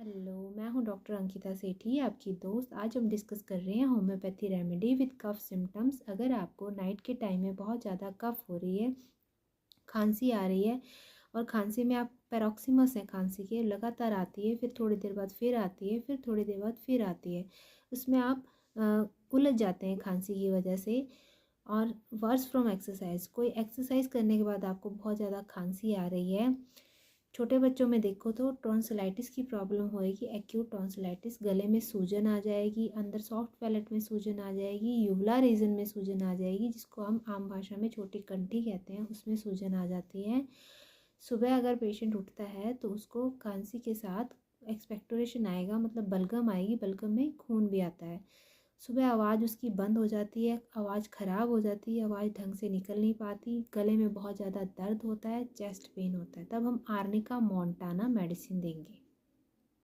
Hello, मैं हूँ doctor Ankita सेठी, आपकी दोस्त। आज हम डिस्कस कर रहे हैं homeopathy remedy with cough symptoms. अगर आपको नाइट के टाइम में बहुत ज़्यादा कफ हो रही है, खांसी आ रही है और खांसी में आप पैरोक्सिमस है, खांसी के लगातार आती है, फिर थोड़ी देर बाद फिर आती है, फिर थोड़ी देर बाद फिर आती है, उसमें आप उलझ जाते हैं खांसी की वजह से। और वर्स फ्रॉम एक्सरसाइज, कोई एक्सरसाइज करने के बाद आपको बहुत ज़्यादा खांसी आ रही है। छोटे बच्चों में देखो तो टॉन्सिलाइटिस की प्रॉब्लम होएगी, एक्यूट टॉन्सिलाइटिस। गले में सूजन आ जाएगी, अंदर सॉफ्ट पैलेट में सूजन आ जाएगी, यूवला रीजन में सूजन आ जाएगी, जिसको हम आम भाषा में छोटी कंठी कहते हैं, उसमें सूजन आ जाती है। सुबह अगर पेशेंट उठता है तो उसको खांसी के साथ एक्सपेक्टोरेशन आएगा, मतलब बलगम आएगी, बलगम में खून भी आता है। सुबह आवाज़ उसकी बंद हो जाती है, आवाज़ ख़राब हो जाती है, आवाज़ ढंग से निकल नहीं पाती, गले में बहुत ज़्यादा दर्द होता है, चेस्ट पेन होता है। तब हम आर्निका मोंटाना मेडिसिन देंगे।